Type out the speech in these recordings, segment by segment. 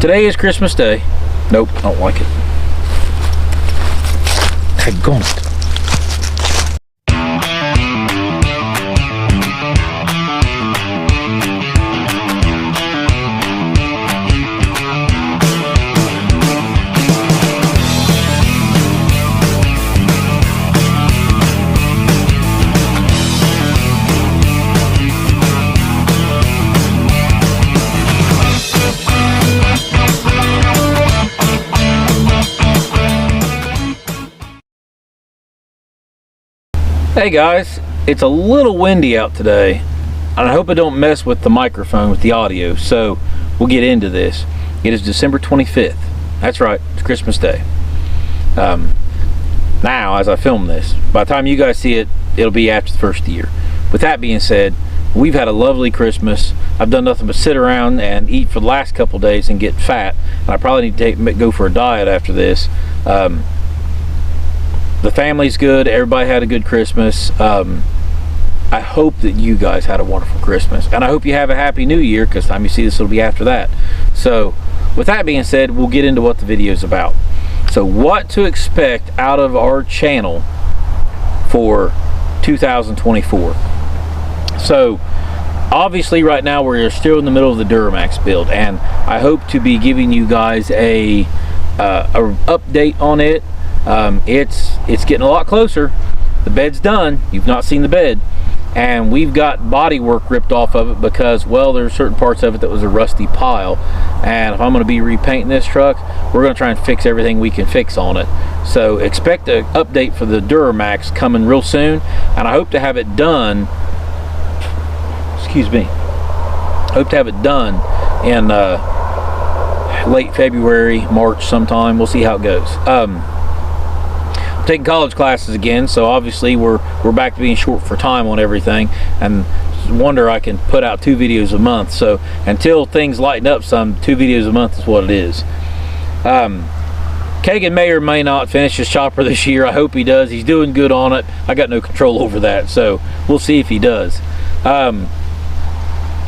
Today is Christmas Day. Nope, I don't like it. Daggone it. Hey guys, it's a little windy out today, and I hope I don't mess with the microphone with the audio, so we'll get into this. It is December 25th. That's right, it's Christmas Day. Now, as I film this, by the time you guys see it, it'll be after the first of the year. With that being said, we've had a lovely Christmas. I've done nothing but sit around and eat for the last couple days and get fat, and I probably need to go for a diet after this. The family's good. Everybody had a good Christmas. I hope that you guys had a wonderful Christmas, and I hope you have a happy New Year, because time you see this, it'll be after that. So with that being said, we'll get into what the video is about. So what to expect out of our channel for 2024. So obviously right now we're still in the middle of the Duramax build, and I hope to be giving you guys a update on it. It's getting a lot closer. The bed's done. You've not seen the bed, and we've got body work ripped off of it because, well, there's certain parts of it that was a rusty pile, and if I'm going to be repainting this truck, we're going to try and fix everything we can fix on it. So expect an update for the Duramax coming real soon, and I hope to have it done, excuse me, hope to have it done in late February, March sometime. We'll see how it goes. I'm taking college classes again, so obviously we're back to being short for time on everything, and wonder I can put out 2 videos a month. So until things lighten up some, 2 videos a month is what it is. Kagan may or may not finish his chopper this year. I hope he does. He's doing good on it. I got no control over that, so we'll see if he does.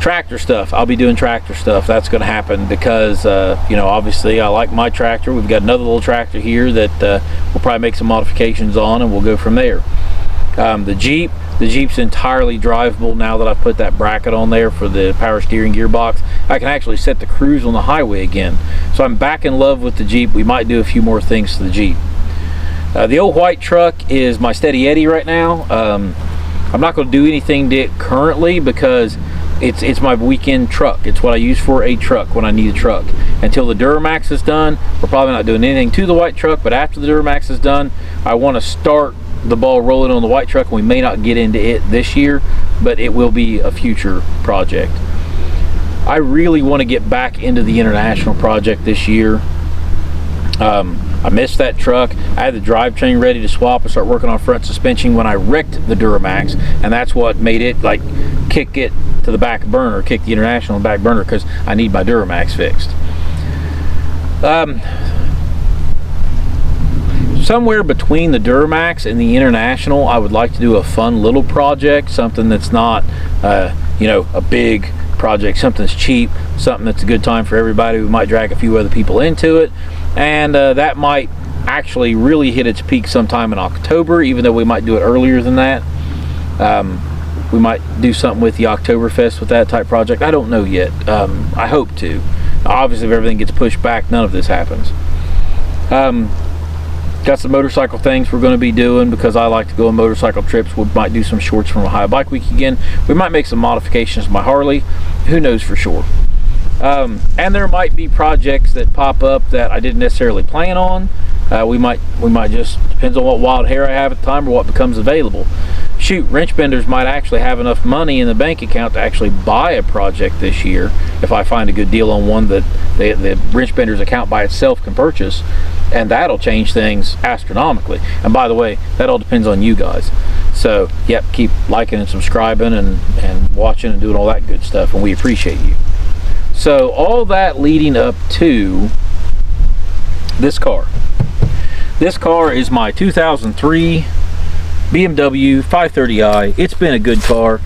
Tractor stuff, I'll be doing tractor stuff. That's going to happen because you know, obviously I like my tractor. We've got another little tractor here that we'll probably make some modifications on, and we'll go from there. The Jeep's entirely drivable now that I've put that bracket on there for the power steering gearbox. I can actually set the cruise on the highway again, so I'm back in love with the Jeep. We might do a few more things to the Jeep. The old white truck is my Steady Eddie right now. I'm not going to do anything to it currently because it's my weekend truck. It's what I use for a truck when I need a truck. Until the Duramax is done, we're probably not doing anything to the white truck, but after the Duramax is done, I want to start the ball rolling on the white truck, and we may not get into it this year, but it will be a future project. I really want to get back into the International project this year. I missed that truck. I had the drivetrain ready to swap and start working on front suspension when I wrecked the Duramax, and that's what made it like kick it to the back burner, kick the International on the back burner, because I need my Duramax fixed. Somewhere between the Duramax and the International, I would like to do a fun little project, something that's not you know, a big project, something that's cheap, something that's a good time for everybody. We might drag a few other people into it, and that might actually really hit its peak sometime in October, even though we might do it earlier than that. We might do something with the Oktoberfest with that type project. I don't know yet. I hope to. Obviously, if everything gets pushed back, none of this happens. Got some motorcycle things we're going to be doing because I like to go on motorcycle trips. We might do some shorts from Ohio Bike Week again. We might make some modifications to my Harley. Who knows for sure. And there might be projects that pop up that I didn't necessarily plan on. We might just, depends on what wild hair I have at the time or what becomes available. Shoot, wrench benders might actually have enough money in the bank account to actually buy a project this year if I find a good deal on one that the wrench bender's account by itself can purchase, and that'll change things astronomically. And by the way, that all depends on you guys. So yep, keep liking and subscribing and watching and doing all that good stuff, and we appreciate you. So all that leading up to this car. This car is my 2003 BMW 530i. It's been a good car.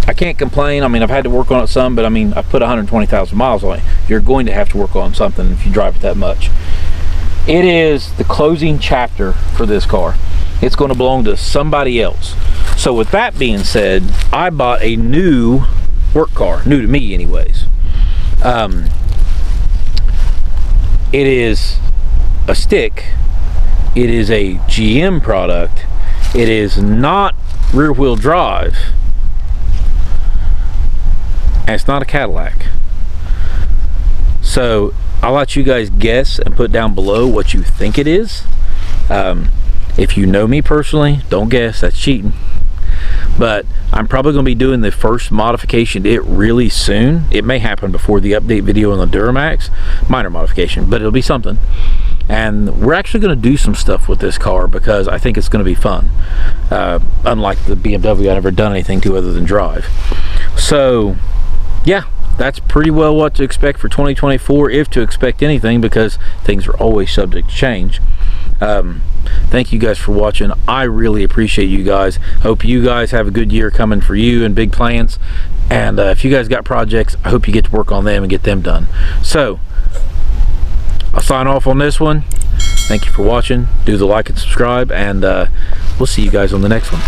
I can't complain. I mean, I've had to work on it some, but I mean, I put 120,000 miles on it. You're going to have to work on something if you drive it that much. It is the closing chapter for this car. It's going to belong to somebody else. So with that being said, I bought a new work car, new to me anyways. It is a stick. It is a GM product. It is not rear wheel drive. And it's not a Cadillac. So I'll let you guys guess and put down below what you think it is. If you know me personally, don't guess, that's cheating. But I'm probably going to be doing the first modification to it really soon. It may happen before the update video on the Duramax. Minor modification, but it'll be something. And we're actually going to do some stuff with this car because I think it's going to be fun. Unlike the BMW, I've never done anything to other than drive. So yeah, that's pretty well what to expect for 2024, if to expect anything, because things are always subject to change. Thank you guys for watching. I really appreciate you guys. Hope you guys have a good year coming for you and big plans. And if you guys got projects, I hope you get to work on them and get them done. So I'll sign off on this one. Thank you for watching. Do the like and subscribe, and we'll see you guys on the next one.